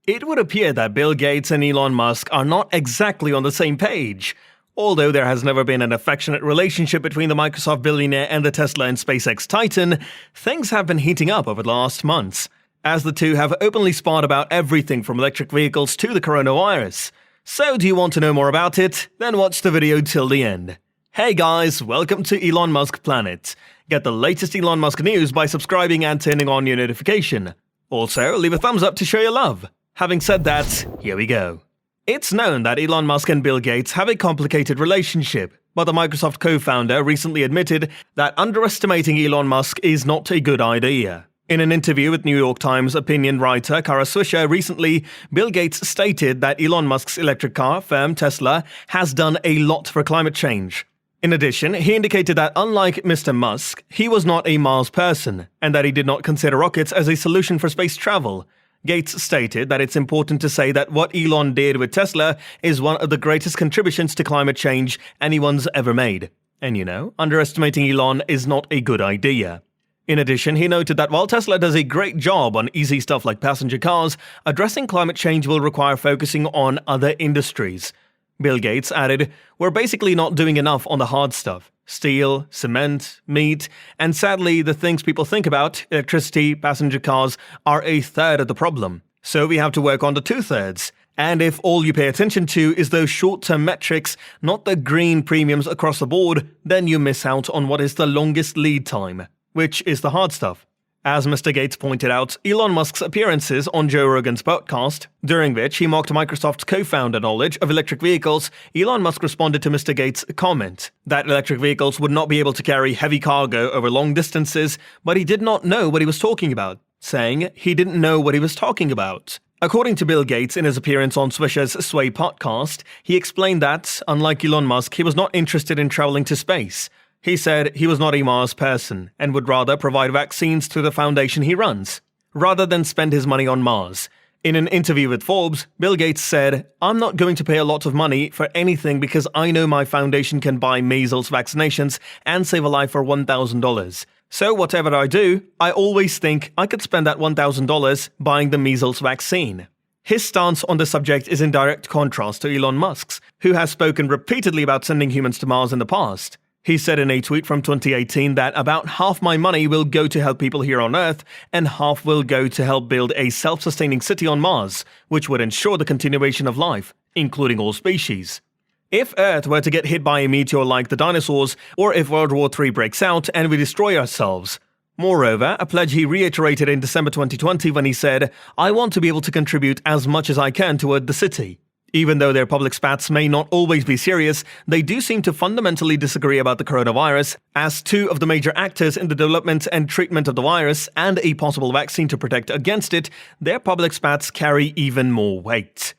It would appear that Bill Gates and Elon Musk are not exactly on the same page. Although there has never been an affectionate relationship between the Microsoft billionaire and the Tesla and SpaceX titan, things have been heating up over the last months, as the two have openly sparred about everything from electric vehicles to the coronavirus. So do you want to know more about it? Then watch the video till the end. Hey guys, welcome to Elon Musk Planet. Get the latest Elon Musk news by subscribing and turning on your notification. Also, leave a thumbs up to show your love. Having said that, here we go. It's known that Elon Musk and Bill Gates have a complicated relationship, but the Microsoft co-founder recently admitted that underestimating Elon Musk is not a good idea. In an interview with New York Times opinion writer Kara Swisher recently, Bill Gates stated that Elon Musk's electric car firm Tesla has done a lot for climate change. In addition, he indicated that unlike Mr. Musk, he was not a Mars person, and that he did not consider rockets as a solution for space travel. Gates stated that it's important to say that what Elon did with Tesla is one of the greatest contributions to climate change anyone's ever made. And underestimating Elon is not a good idea. In addition, he noted that while Tesla does a great job on easy stuff like passenger cars, addressing climate change will require focusing on other industries. Bill Gates added, "We're basically not doing enough on the hard stuff. Steel, cement, meat, and sadly the things people think about, electricity, passenger cars, are a third of the problem. So we have to work on the 2/3. And if all you pay attention to is those short-term metrics, not the green premiums across the board, then you miss out on what is the longest lead time, which is the hard stuff." As Mr. Gates pointed out, Elon Musk's appearances on Joe Rogan's podcast, during which he mocked Microsoft's co-founder knowledge of electric vehicles, Elon Musk responded to Mr. Gates' comment that electric vehicles would not be able to carry heavy cargo over long distances, but he did not know what he was talking about, saying he didn't know what he was talking about. According to Bill Gates in his appearance on Swisher's Sway podcast, he explained that, unlike Elon Musk, he was not interested in traveling to space. He said he was not a Mars person and would rather provide vaccines to the foundation he runs, rather than spend his money on Mars. In an interview with Forbes, Bill Gates said, "I'm not going to pay a lot of money for anything because I know my foundation can buy measles vaccinations and save a life for $1,000. So whatever I do, I always think I could spend that $1,000 buying the measles vaccine." His stance on the subject is in direct contrast to Elon Musk's, who has spoken repeatedly about sending humans to Mars in the past. He said in a tweet from 2018 that about half my money will go to help people here on Earth, and half will go to help build a self-sustaining city on Mars, which would ensure the continuation of life, including all species. If Earth were to get hit by a meteor like the dinosaurs, or if World War III breaks out and we destroy ourselves. Moreover, a pledge he reiterated in December 2020 when he said, "I want to be able to contribute as much as I can toward the city." Even though their public spats may not always be serious, they do seem to fundamentally disagree about the coronavirus, as two of the major actors in the development and treatment of the virus and a possible vaccine to protect against it, their public spats carry even more weight.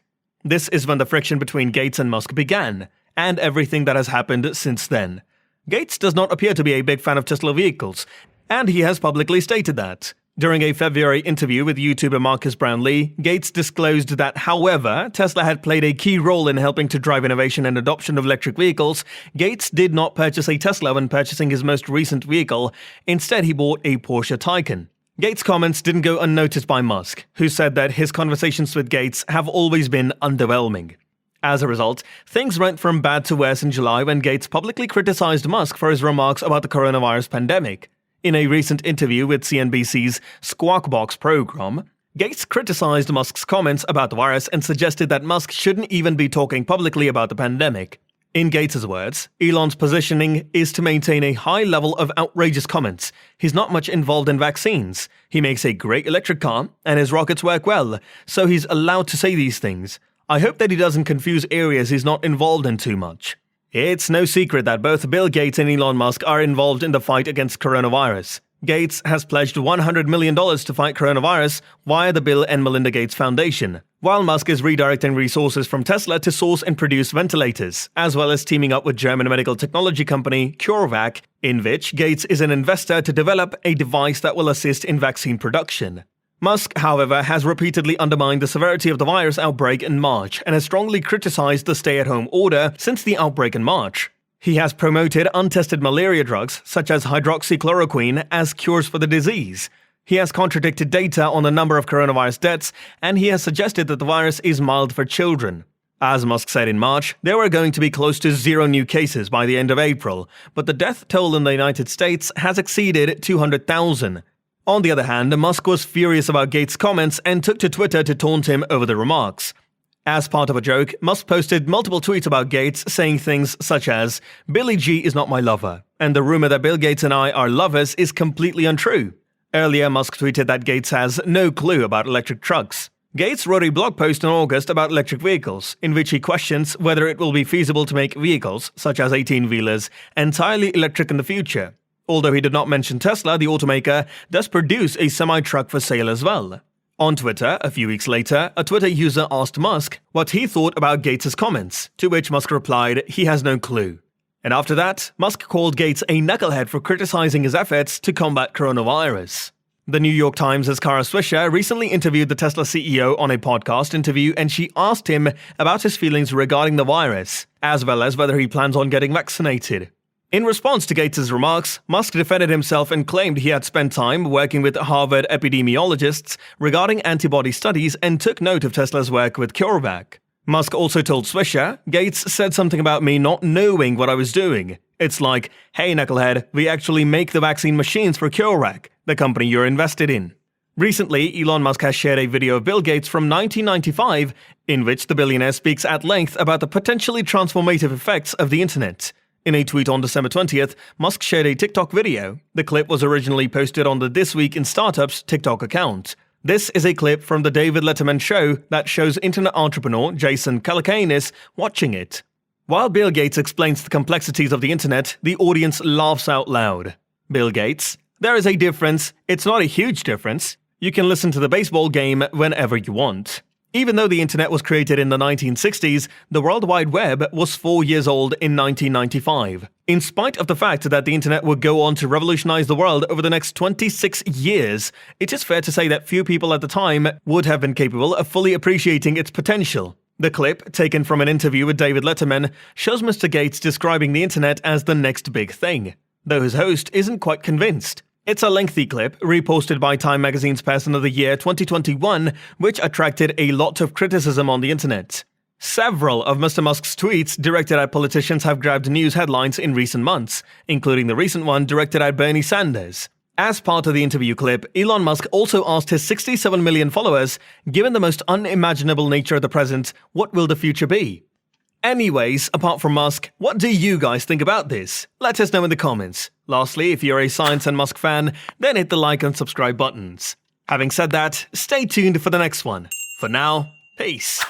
This is when the friction between Gates and Musk began, and everything that has happened since then. Gates does not appear to be a big fan of Tesla vehicles, and he has publicly stated that. During a February interview with YouTuber Marcus Brownlee, Gates disclosed that, however, Tesla had played a key role in helping to drive innovation and adoption of electric vehicles. Gates did not purchase a Tesla when purchasing his most recent vehicle. Instead, he bought a Porsche Taycan. Gates' comments didn't go unnoticed by Musk, who said that his conversations with Gates have always been underwhelming. As a result, things went from bad to worse in July when Gates publicly criticized Musk for his remarks about the coronavirus pandemic. In a recent interview with CNBC's Squawk Box program, Gates criticized Musk's comments about the virus and suggested that Musk shouldn't even be talking publicly about the pandemic. In Gates' words, Elon's positioning is to maintain a high level of outrageous comments. He's not much involved in vaccines. He makes a great electric car, and his rockets work well, so he's allowed to say these things. I hope that he doesn't confuse areas he's not involved in too much. It's no secret that both Bill Gates and Elon Musk are involved in the fight against coronavirus. Gates has pledged $100 million to fight coronavirus via the Bill and Melinda Gates Foundation, while Musk is redirecting resources from Tesla to source and produce ventilators, as well as teaming up with German medical technology company CureVac, in which Gates is an investor to develop a device that will assist in vaccine production. Musk, however, has repeatedly undermined the severity of the virus outbreak in March and has strongly criticized the stay-at-home order since the outbreak in March. He has promoted untested malaria drugs, such as hydroxychloroquine, as cures for the disease. He has contradicted data on the number of coronavirus deaths, and he has suggested that the virus is mild for children. As Musk said in March, there were going to be close to 0 new cases by the end of April, but the death toll in the United States has exceeded 200,000. On the other hand, Musk was furious about Gates' comments and took to Twitter to taunt him over the remarks. As part of a joke, Musk posted multiple tweets about Gates saying things such as, "Billy G is not my lover," and the rumor that Bill Gates and I are lovers is completely untrue. Earlier, Musk tweeted that Gates has no clue about electric trucks. Gates wrote a blog post in August about electric vehicles, in which he questions whether it will be feasible to make vehicles, such as 18-wheelers, entirely electric in the future. Although he did not mention Tesla, the automaker does produce a semi-truck for sale as well. On Twitter, a few weeks later, a Twitter user asked Musk what he thought about Gates' comments, to which Musk replied he has no clue. And after that, Musk called Gates a knucklehead for criticizing his efforts to combat coronavirus. The New York Times' Kara Swisher recently interviewed the Tesla CEO on a podcast interview, and she asked him about his feelings regarding the virus, as well as whether he plans on getting vaccinated. In response to Gates' remarks, Musk defended himself and claimed he had spent time working with Harvard epidemiologists regarding antibody studies and took note of Tesla's work with CureVac. Musk also told Swisher, "Gates said something about me not knowing what I was doing. It's like, hey knucklehead, we actually make the vaccine machines for CureVac, the company you're invested in." Recently, Elon Musk has shared a video of Bill Gates from 1995, in which the billionaire speaks at length about the potentially transformative effects of the internet. In a tweet on December 20th, Musk shared a TikTok video. The clip was originally posted on the This Week in Startups TikTok account. This is a clip from the David Letterman show that shows internet entrepreneur Jason Calacanis watching it. While Bill Gates explains the complexities of the internet, the audience laughs out loud. Bill Gates: "There is a difference. It's not a huge difference. You can listen to the baseball game whenever you want." Even though the internet was created in the 1960s, the World Wide Web was 4 years old in 1995. In spite of the fact that the internet would go on to revolutionize the world over the next 26 years, it is fair to say that few people at the time would have been capable of fully appreciating its potential. The clip, taken from an interview with David Letterman, shows Mr. Gates describing the internet as the next big thing, though his host isn't quite convinced. It's a lengthy clip, reposted by Time magazine's Person of the Year 2021, which attracted a lot of criticism on the internet. Several of Mr. Musk's tweets directed at politicians have grabbed news headlines in recent months, including the recent one directed at Bernie Sanders. As part of the interview clip, Elon Musk also asked his 67 million followers, given the most unimaginable nature of the present, what will the future be? Anyways, apart from Musk, what do you guys think about this? Let us know in the comments. Lastly, if you're a Science and Musk fan, then hit the like and subscribe buttons. Having said that, stay tuned for the next one. For now, peace.